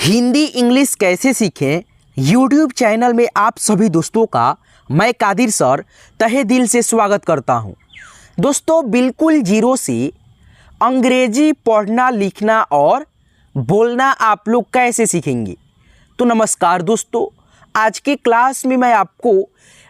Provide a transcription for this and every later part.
Hindi English कैसे सीखें YouTube channel में आप सभी दोस्तों का मैं कादिर सर तहे दिल से स्वागत करता हूं। दोस्तों बिल्कुल जीरो से अंग्रेजी पढ़ना लिखना और बोलना आप लोग कैसे सीखेंगे। तो नमस्कार दोस्तों, आज के क्लास में मैं आपको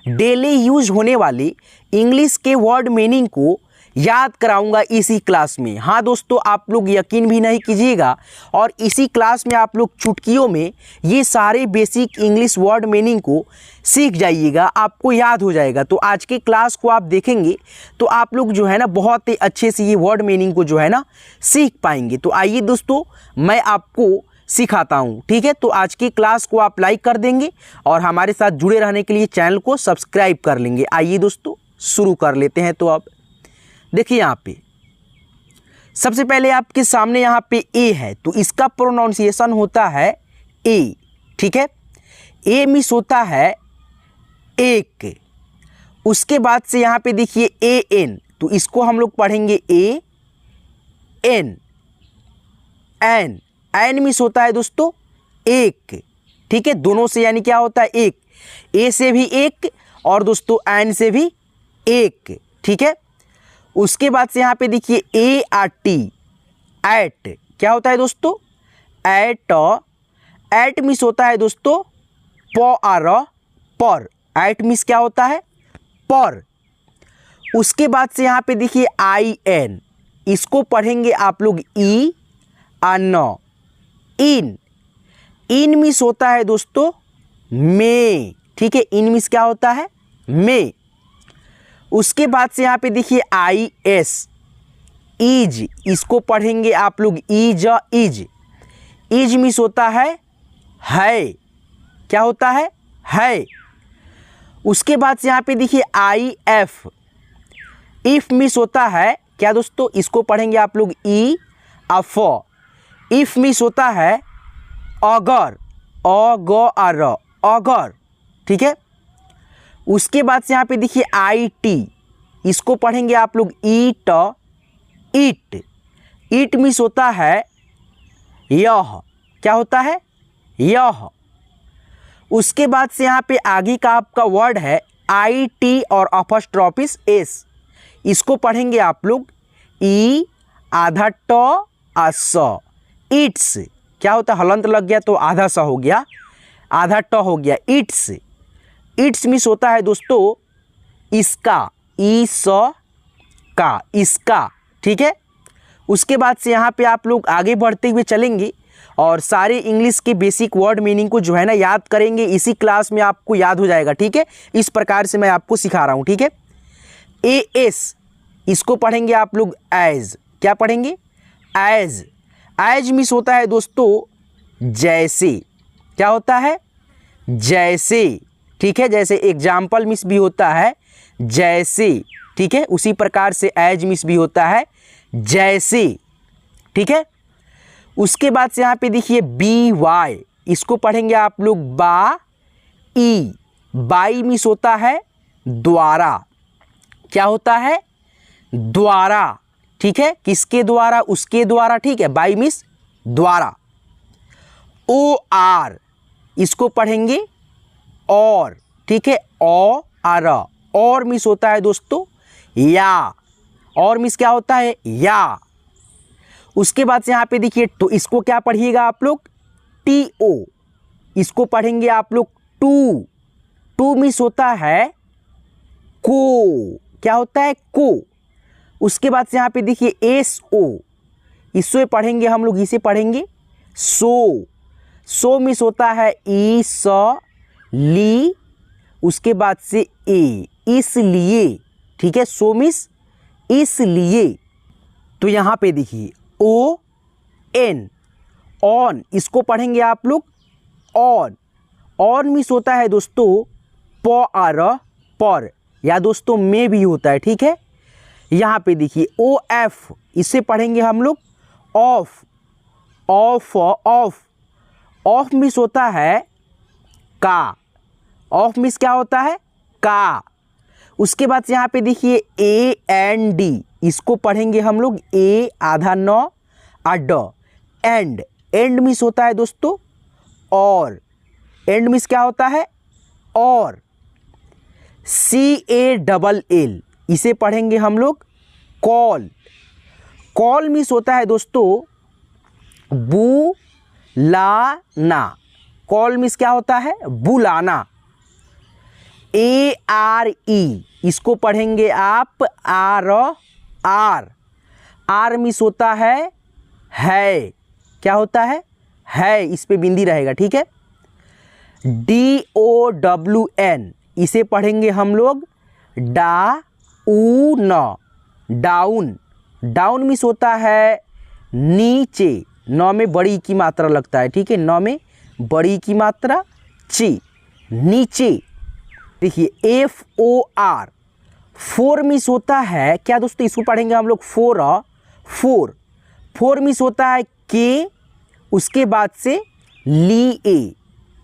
डेली यूज होने वाले इंग्लिश के वर्ड मीनिंग को याद कराऊंगा इसी क्लास में। हाँ दोस्तों, आप लोग यकीन भी नहीं कीजिएगा और इसी क्लास में आप लोग चुटकियों में ये सारे बेसिक इंग्लिश वर्ड मीनिंग को सीख जाइएगा, आपको याद हो जाएगा। तो आज के क्लास को आप देखेंगे तो आप लोग जो है ना बहुत ही अच्छे से ये वर्ड मीनिंग को जो है ना सीख पाएंगे। तो आइए दोस्तों, मैं आपको सिखाता हूँ, ठीक है। तो आज की क्लास को आप लाइक कर देंगे और हमारे साथ जुड़े रहने के लिए चैनल को सब्सक्राइब कर लेंगे। आइए दोस्तों शुरू कर लेते हैं। तो अब देखिए यहाँ पे सबसे पहले आपके सामने यहाँ पे ए है, तो इसका प्रोनाउंसिएशन होता है ए, ठीक है। ए मिस होता है एक। उसके बाद से यहाँ पे देखिए ए एन, तो इसको हम लोग पढ़ेंगे A N. N N miss होता है दोस्तों एक, ठीक है। दोनों से यानी क्या होता है एक, ए से भी एक और दोस्तों एन से भी एक, ठीक है। उसके बाद से यहाँ पे देखिए ए आर टी, एट क्या होता है दोस्तों एट। एट मिस होता है दोस्तों प आर पर, एट मिस क्या होता है पर। उसके बाद से यहाँ पे देखिए आई एन, इसको पढ़ेंगे आप लोग ई अन। इन इन मिस होता है दोस्तों मे, ठीक है। इन मिस क्या होता है मे। उसके बाद से यहाँ पे देखिए आई एस, इज, इसको पढ़ेंगे आप लोग इज। इज इज मिस होता है क्या होता है। उसके बाद से यहाँ पे देखिए आई एफ, इफ मिस होता है क्या दोस्तों, इसको पढ़ेंगे आप लोग ई अफ। इफ मिस होता है अगर, अगर, अगर, ठीक है। उसके बाद से यहाँ पे देखिए आई टी, इसको पढ़ेंगे आप लोग ईट। इट इट मिस होता है यह, क्या होता है यह। उसके बाद से यहाँ पे आगे का आपका वर्ड है आई टी और अपॉस्ट्रोफिस एस, इसको पढ़ेंगे आप लोग ई आधा ट अस। इट्स क्या होता है, हलंत लग गया तो आधा सा हो गया, आधा ट हो गया इट्स। इट्स मिस होता है दोस्तों इसका, ई स का, इसका, ठीक है। उसके बाद से यहाँ पे आप लोग आगे बढ़ते हुए चलेंगे और सारे इंग्लिश के बेसिक वर्ड मीनिंग को जो है ना याद करेंगे। इसी क्लास में आपको याद हो जाएगा, ठीक है। इस प्रकार से मैं आपको सिखा रहा हूँ, ठीक है। ए एस, इसको पढ़ेंगे आप लोग एज, क्या पढ़ेंगे एज। एज मिस होता है दोस्तों जैसे, क्या होता है जैसे, ठीक है। जैसे एग्जाम्पल मिस भी होता है जैसे, ठीक है। उसी प्रकार से एज मिस भी होता है जैसे, ठीक है। उसके बाद से यहाँ पे देखिए बी वाई, इसको पढ़ेंगे आप लोग बा ई। बाई मिस होता है द्वारा, क्या होता है द्वारा, ठीक है। किसके द्वारा, उसके द्वारा, ठीक है। बाई मिस द्वारा। ओ आर, इसको पढ़ेंगे और, ठीक है। ओ आर, और मिस होता है दोस्तों या, और मिस क्या होता है या। उसके बाद से यहाँ पे देखिए तो इसको क्या पढ़िएगा आप लोग टी ओ, इसको पढ़ेंगे आप लोग टू। टू मिस होता है को, क्या होता है को। उसके बाद से यहाँ पे देखिए एस ओ, इससे पढ़ेंगे हम लोग, इसे पढ़ेंगे सो। सो मिस होता है ई स ली, उसके बाद से ए, इसलिए, ठीक है। सो मिस इसलिए। तो यहाँ पे देखिए ओ एन, ऑन, इसको पढ़ेंगे आप लोग ऑन। ऑन मिस होता है दोस्तों प आर पर, या दोस्तों में भी होता है, ठीक है। यहाँ पे देखिए ओ एफ, इसे पढ़ेंगे हम लोग of. Of of, of miss होता है का, ऑफ मिस क्या होता है का। उसके बाद यहाँ पे देखिए ए एन डी, इसको पढ़ेंगे हम लोग ए आधा न अड। एंड एंड मिस होता है दोस्तों और, एंड मीन्स क्या होता है, और। CALL, इसे पढ़ेंगे हम लोग कॉल। कॉल मीन्स होता है दोस्तों बुलाना। कॉल मीन्स क्या होता है, बुलाना। ARE, इसको पढ़ेंगे आप आर। आर मीन्स होता है, क्या होता है, इस पे बिंदी रहेगा, ठीक है। DOWN, इसे पढ़ेंगे हम लोग डाउन। डाउन मीन्स होता है नीचे, नौ में बड़ी की मात्रा लगता है, ठीक है, नौ में बड़ी की मात्रा ची, नीचे। देखिए FOR, फोर मीन्स होता है क्या दोस्तों, इसको पढ़ेंगे हम लोग फोर मीन्स होता है के, उसके बाद से लिए,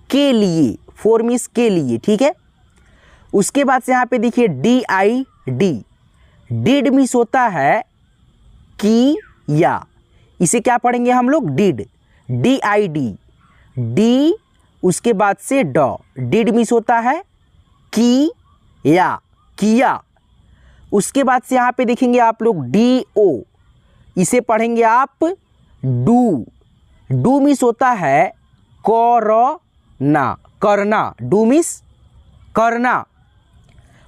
के लिए, फोर मीन्स के लिए, ठीक है। उसके बाद से यहाँ पे देखिए DID, डिड मीन्स होता है की या, इसे क्या पढ़ेंगे हम लोग, डिड, DID, डी, उसके बाद से डिड मीन्स होता है की या, किया। उसके बाद से यहाँ पे देखेंगे आप लोग DO, इसे पढ़ेंगे आप डू मीन्स होता है करना, डू मीन्स करना।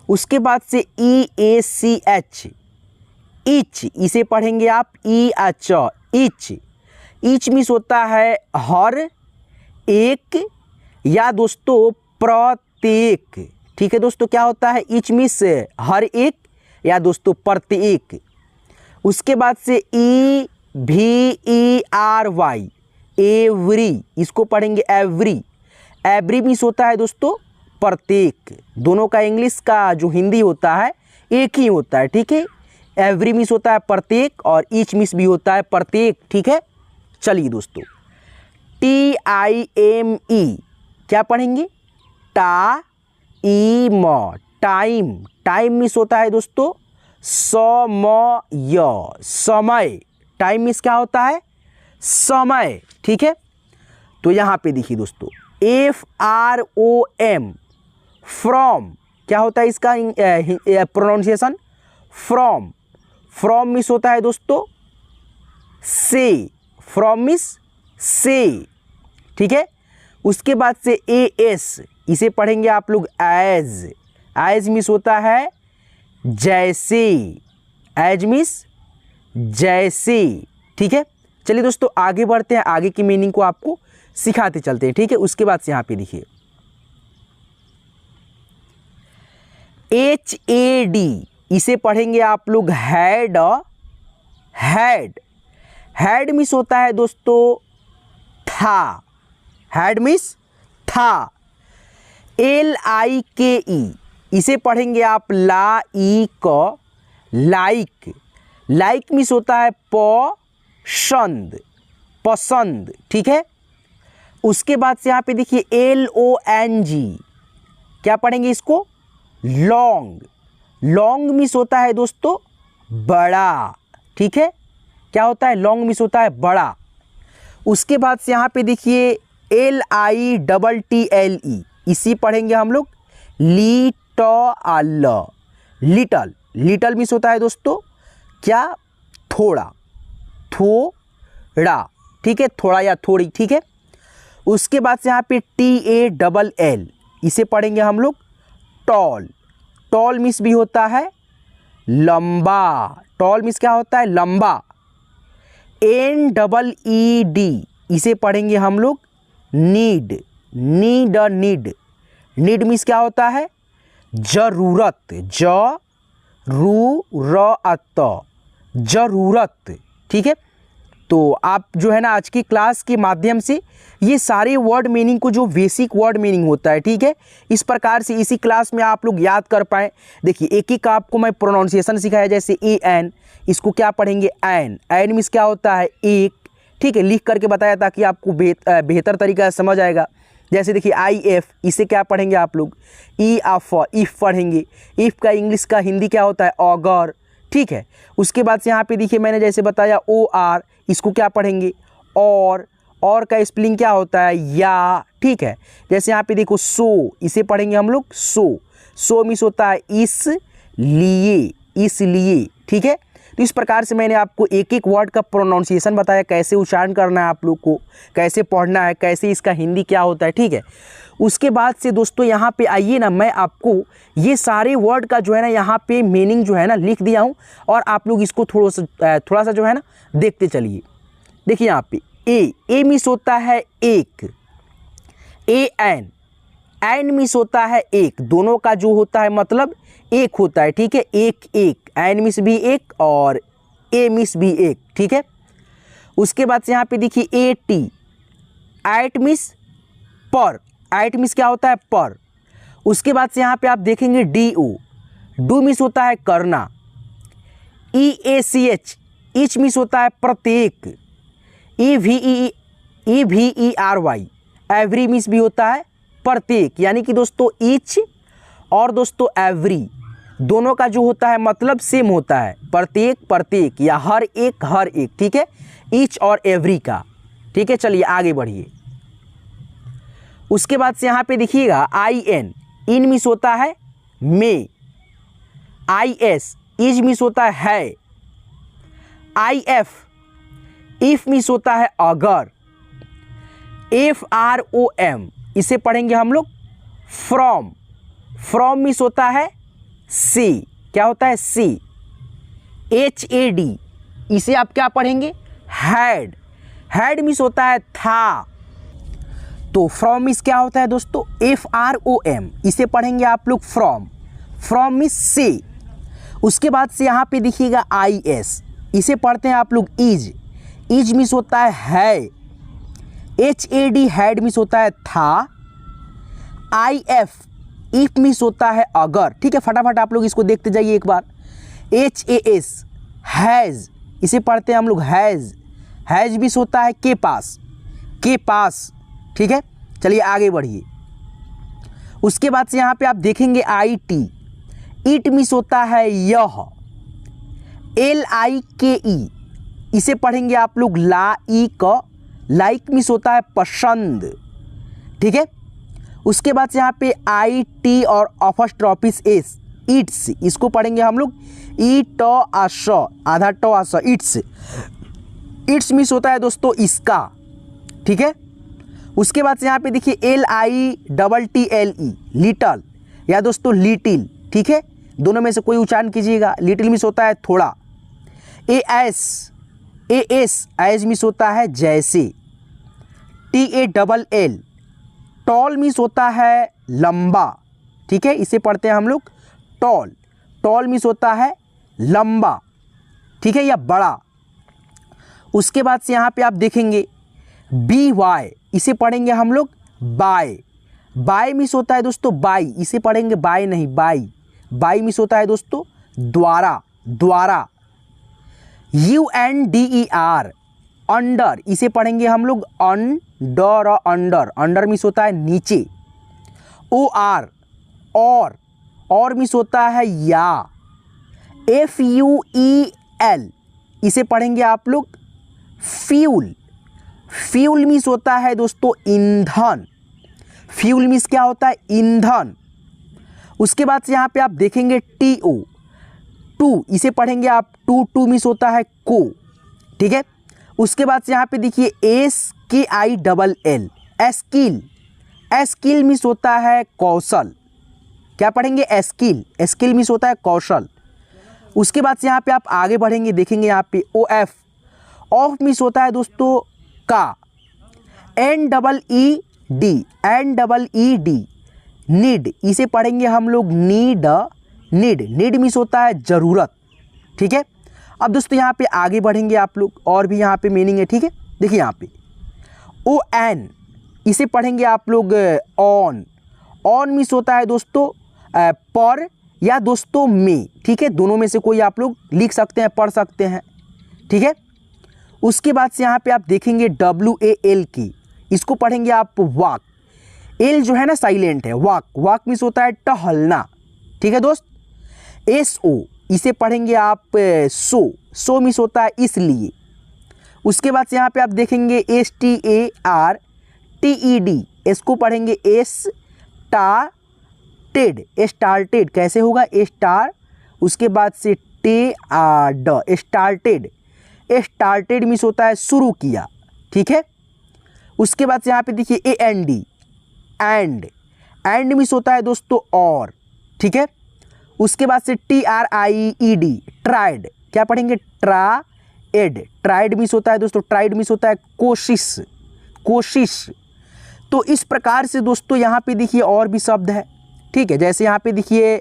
उसके बाद से EACH, इच, इसे पढ़ेंगे आप इच मीन्स होता है हर एक या दोस्तों प्रत्येक, ठीक है दोस्तों, क्या होता है, इच मीन्स हर एक या दोस्तों प्रत्येक। उसके बाद से EVERY, एवरी, इसको पढ़ेंगे एवरी मीन्स होता है दोस्तों प्रत्येक। दोनों का इंग्लिश का जो हिंदी होता है एक ही होता है, ठीक है। एवरी मीन्स होता है प्रत्येक और ईच मीन्स भी होता है प्रत्येक, ठीक है। चलिए दोस्तों TIME, क्या पढ़ेंगे, टाइम मीन्स होता है दोस्तों समय। टाइम मीन्स क्या होता है, समय, ठीक है। तो यहाँ पे देखिए दोस्तों FROM, फ्रॉम, क्या होता है इसका प्रोनाउंसिएशन, फ्रॉम मीन्स होता है दोस्तों से, फ्रॉम मीन्स से, ठीक है। उसके बाद से AS, इसे पढ़ेंगे आप लोग एज मीन्स होता है जैसे, एज मीन्स जैसे, ठीक है। चलिए दोस्तों आगे बढ़ते हैं, आगे की मीनिंग को आपको सिखाते चलते हैं, ठीक है। उसके बाद से यहाँ पे देखिए HAD, इसे पढ़ेंगे आप लोग हैड मीन्स होता है दोस्तों था, हैड मीन्स था। LIKE, इसे पढ़ेंगे आप लाइक मीन्स होता है पसंद, ठीक है। उसके बाद से यहाँ पे देखिए LONG, क्या पढ़ेंगे इसको, लॉन्ग मीन्स होता है दोस्तों बड़ा, ठीक है। क्या होता है, लॉन्ग मीन्स होता है बड़ा। उसके बाद से यहाँ पे देखिए LITTLE, इसी पढ़ेंगे हम लोग लिटल मीन्स होता है दोस्तों क्या, थोड़ा, ठीक है, थोड़ा या थोड़ी, ठीक है। उसके बाद से यहाँ पे TALL, इसे पढ़ेंगे हम लोग टॉल मीन्स भी होता है लंबा, टॉल मीन्स क्या होता है, लंबा। NEED, इसे पढ़ेंगे हम लोग नीड मीन्स क्या होता है, जरूरत, जरूरत, ठीक है। तो आप जो है ना आज की क्लास के माध्यम से ये सारे वर्ड मीनिंग को, जो बेसिक वर्ड मीनिंग होता है, ठीक है, इस प्रकार से इसी क्लास में आप लोग याद कर पाएँ। देखिए एक एक का आपको मैं प्रोनाउंसिएशन सिखाया, जैसे EN, इसको क्या पढ़ेंगे, एन मीन्स क्या होता है एक, ठीक है, लिख करके बताया ताकि आपको बेहतर तरीका से समझ आएगा। जैसे देखिए IF, इसे क्या पढ़ेंगे आप लोग, इफ़ पढ़ेंगे। इफ़ का इंग्लिश का हिंदी क्या होता है, अगर, ठीक है। उसके बाद से यहाँ पे देखिए मैंने जैसे बताया OR, इसको क्या पढ़ेंगे, और और का स्पेलिंग क्या होता है या, ठीक है। जैसे यहाँ पे देखो सो, इसे पढ़ेंगे हम लोग सो, सो मीन्स होता है इसलिए, इसलिए, ठीक है। तो इस प्रकार से मैंने आपको एक एक वर्ड का प्रोनाउंसिएशन बताया, कैसे उच्चारण करना है आप लोग को, कैसे पढ़ना है, कैसे इसका हिंदी क्या होता है, ठीक है। उसके बाद से दोस्तों यहाँ पे आइए ना, मैं आपको ये सारे वर्ड का जो है ना यहाँ पे मीनिंग जो है ना लिख दिया हूँ, और आप लोग इसको थोड़ा सा जो है ना देखते चलिए। देखिए यहाँ पे ए मीन्स होता है एक, एन, एन मीन्स होता है एक, दोनों का जो होता है मतलब एक होता है, ठीक है। एक एक, एन मीन्स भी एक और ए मीन्स भी एक, ठीक है। उसके बाद से यहाँ पे देखिए ए टी, एट मीन्स पर, एट मीन्स क्या होता है पर। उसके बाद से यहाँ पे आप देखेंगे डी ओ, डू मीन्स होता है करना। E A C H, each means होता है प्रत्येक। E V E R Y, every means भी होता है प्रत्येक, यानी कि दोस्तों ईच और दोस्तों एवरी दोनों का जो होता है मतलब सेम होता है, प्रत्येक प्रत्येक या हर एक, ठीक है, ईच और एवरी का, ठीक है। चलिए आगे बढ़िए। उसके बाद से यहाँ पे देखिएगा आई एन, इन मीन्स होता है में। आई एस, इज मीन्स होता है। आई एफ, इफ मीन्स होता है अगर। एफ आर ओ एम, इसे पढ़ेंगे हम लोग फ्रॉम, फ्रॉम मीन्स होता है सी, क्या होता है सी। एच ए डी, इसे आप क्या पढ़ेंगे हैड, हैड मीन्स होता है था। तो फ्रॉम मीन्स क्या होता है दोस्तों एफ आर ओ एम, इसे पढ़ेंगे आप लोग फ्रॉम, फ्रॉम मीन्स से। उसके बाद से यहाँ पे देखिएगा आई एस, इसे पढ़ते हैं आप लोग इज, इज मीन्स होता है। H A D had means होता है था। आई एफ, इफ मीन्स होता है अगर, ठीक है। फटाफट आप लोग इसको देखते जाइए एक बार। एच ए एस, हैज़, इसे पढ़ते हैं हम लोग हैज़, हैज़ मीन्स होता है के पास, के पास, ठीक है। चलिए आगे बढ़िए। उसके बाद से यहाँ पे आप देखेंगे आई टी, इट मीन्स होता है यह। एल आई के ई, इसे पढ़ेंगे आप लोग ला ई क, लाइक मीन्स होता है पसंद, ठीक है। उसके बाद से यहाँ पे आई टी और अपॉस्ट्रोफिस एस, इट्स, इसको पढ़ेंगे हम लोग ई ट आ स, आधा ट आ स, इट्स, इट्स मीन्स होता है दोस्तों इसका, ठीक है। उसके बाद से यहाँ पे देखिए L I double T L E, little या दोस्तों लिटिल, ठीक है। दोनों में से कोई उच्चारण कीजिएगा। लिटिल मीन्स होता है थोड़ा। A S, A S, as means होता है जैसे। T A double L, tall means होता है लंबा, ठीक है, इसे पढ़ते हैं हम लोग टॉल, टॉल मीन्स होता है लंबा, ठीक है, या बड़ा। उसके बाद से यहाँ पे आप देखेंगे बी वाई, इसे पढ़ेंगे हम लोग बाय, बाय मीन्स होता है दोस्तों बाई, इसे पढ़ेंगे बाय नहीं बाई, बाई मीन्स होता है दोस्तों द्वारा, द्वारा। U N D E R, under, इसे पढ़ेंगे हम लोग अंडर, अंडर, अंडर मीन्स होता है नीचे। ओ आर, और मीन्स होता है या। एफ यू ई एल, इसे पढ़ेंगे आप लोग फ्यूल, फ्यूल मीन्स होता है दोस्तों ईंधन, फ्यूल मीन्स क्या होता है ईंधन। उसके बाद से यहाँ पे आप देखेंगे टी ओ, टू, इसे पढ़ेंगे आप टू, टू मीन्स होता है को, ठीक है। उसके बाद से यहाँ पे देखिए एस के आई डबल एल, एस्किल, एस्किल मीन्स होता है कौशल, क्या पढ़ेंगे एस्किल, एस्किल मीन्स होता है कौशल। उसके बाद से यहाँ पे आप आगे बढ़ेंगे, देखेंगे यहाँ पे ओ एफ, ऑफ मीन्स होता है दोस्तों का। N double E D, N double E D, need, इसे पढ़ेंगे हम लोग नीड, नीड, नीड मीन्स होता है ज़रूरत, ठीक है। अब दोस्तों यहाँ पे आगे बढ़ेंगे आप लोग, और भी यहाँ पे मीनिंग है, ठीक है। देखिए यहाँ पे ओ एन, इसे पढ़ेंगे आप लोग ऑन, ऑन मीन्स होता है दोस्तों पर या दोस्तों में, ठीक है। दोनों में से कोई आप लोग लिख सकते हैं, पढ़ सकते हैं, ठीक है। उसके बाद से यहाँ पे आप देखेंगे डब्ल्यू ए एल की, इसको पढ़ेंगे आप वॉक, एल जो है ना साइलेंट है, वॉक, वॉक मीन्स होता है टहलना, ठीक है दोस्त। एस ओ, इसे पढ़ेंगे आप सो, सो मीन्स होता है इसलिए। उसके बाद से यहाँ पे आप देखेंगे STARTED, इसको पढ़ेंगे स्टार्टेड, कैसे होगा स्टार, उसके बाद से स्टार्टेड मीन्स होता है शुरू किया, ठीक है। उसके बाद से यहाँ पे देखिए AND, एंड मीन्स होता है दोस्तों और, ठीक है। उसके बाद से TRIED, ट्राइड, क्या पढ़ेंगे ट्राइड मीन्स होता है दोस्तों, ट्राइड मीन्स होता है कोशिश। तो इस प्रकार से दोस्तों यहाँ पे देखिए और भी शब्द है, ठीक है। जैसे यहाँ पे देखिए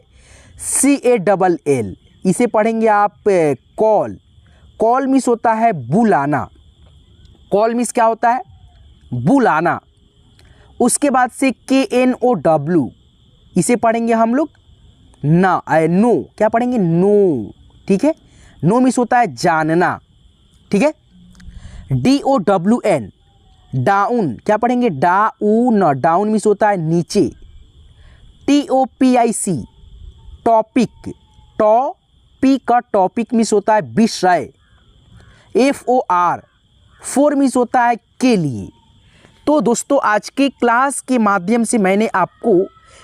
CALL, इसे पढ़ेंगे आप कॉल मीन्स होता है बुलाना, कॉल मीन्स क्या होता है बुलाना। उसके बाद से KNOW, इसे पढ़ेंगे हम लोग नो, क्या पढ़ेंगे नो, ठीक है। नो मीन्स होता है जानना, ठीक है। DOWN, डाउन, क्या पढ़ेंगे डाउन मीन्स होता है नीचे। TOPIC, टॉपिक का टॉपिक मीन्स होता है विषय। FOR मीन्स होता है के लिए। तो दोस्तों आज के क्लास के माध्यम से मैंने आपको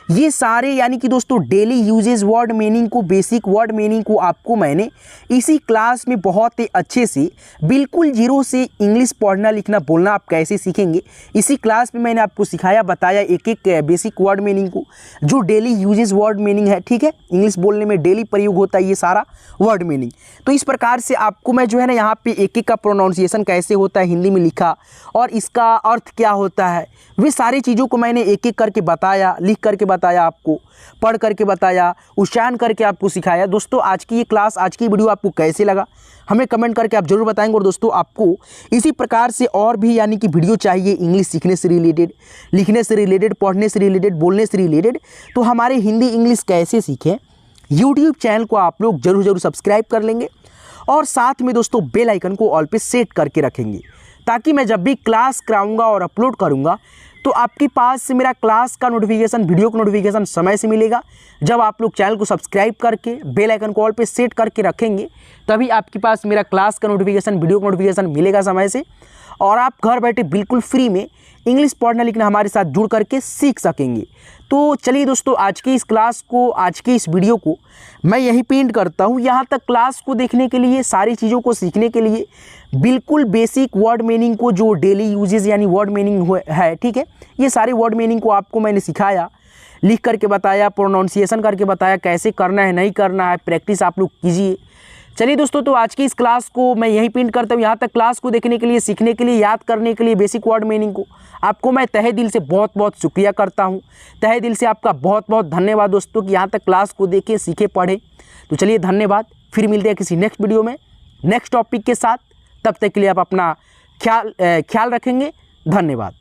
ये सारे यानी कि दोस्तों डेली यूजेज वर्ड मीनिंग को, बेसिक वर्ड मीनिंग को आपको मैंने इसी क्लास में बहुत ही अच्छे से बिल्कुल जीरो से इंग्लिश पढ़ना लिखना बोलना आप कैसे सीखेंगे, इसी क्लास में मैंने आपको सिखाया बताया एक एक बेसिक वर्ड मीनिंग को, जो डेली यूजेज वर्ड मीनिंग है, ठीक है। इंग्लिश बोलने में डेली प्रयोग होता है ये सारा वर्ड मीनिंग। तो इस प्रकार से आपको मैं जो है ना यहाँ पे एक एक का प्रोनाउंसिएशन कैसे होता है हिंदी में लिखा और इसका अर्थ क्या होता है, वे सारी चीज़ों को मैंने एक एक करके बताया, लिख करके बताया, आपको पढ़ करके बताया, उच्चारण करके आपको सिखाया। दोस्तों आज की ये क्लास, आज की वीडियो आपको कैसे लगा हमें कमेंट करके आप जरूर बताएंगे। और दोस्तों आपको इसी प्रकार से और भी यानी कि वीडियो चाहिए इंग्लिश सीखने से रिलेटेड, लिखने से रिलेटेड, पढ़ने से रिलेटेड, बोलने से रिलेटेड, तो हमारे हिंदी इंग्लिश कैसे सीखें यूट्यूब चैनल को आप लोग जरूर सब्सक्राइब कर लेंगे और साथ में दोस्तों बेल आइकन को ऑल पे सेट करके रखेंगे, ताकि मैं जब भी क्लास कराऊंगा और अपलोड करूंगा तो आपके पास से मेरा क्लास का नोटिफिकेशन, वीडियो का नोटिफिकेशन समय से मिलेगा। जब आप लोग चैनल को सब्सक्राइब करके बेल आइकन को ऑल पे सेट करके रखेंगे तभी आपके पास मेरा क्लास का नोटिफिकेशन, वीडियो का नोटिफिकेशन मिलेगा समय से, और आप घर बैठे बिल्कुल फ्री में इंग्लिश पढ़ना लिखना हमारे साथ जुड़ करके सीख सकेंगे। तो चलिए दोस्तों आज की इस क्लास को, आज की इस वीडियो को मैं यहीं पे एंड करता हूँ। यहाँ तक क्लास को देखने के लिए, सारी चीज़ों को सीखने के लिए, बिल्कुल बेसिक वर्ड मीनिंग को जो डेली यूजेज यानी वर्ड मीनिंग है, ठीक है, ये सारे वर्ड मीनिंग को आपको मैंने सिखाया, लिख करके बताया, प्रोनाउंसिएशन करके बताया, कैसे करना है नहीं करना है, प्रैक्टिस आप लोग कीजिए। चलिए दोस्तों तो आज की इस क्लास को मैं यहीं पे एंड करता हूँ। यहाँ तक क्लास को देखने के लिए, सीखने के लिए, याद करने के लिए बेसिक वर्ड मीनिंग को आपको मैं तहे दिल से बहुत बहुत शुक्रिया करता हूँ। तहे दिल से आपका बहुत बहुत धन्यवाद दोस्तों कि यहाँ तक क्लास को देखें, सीखे, पढ़ें। तो चलिए धन्यवाद, फिर मिलते हैं किसी नेक्स्ट वीडियो में नेक्स्ट टॉपिक के साथ। तब तक के लिए आप अपना ख्याल रखेंगे। धन्यवाद।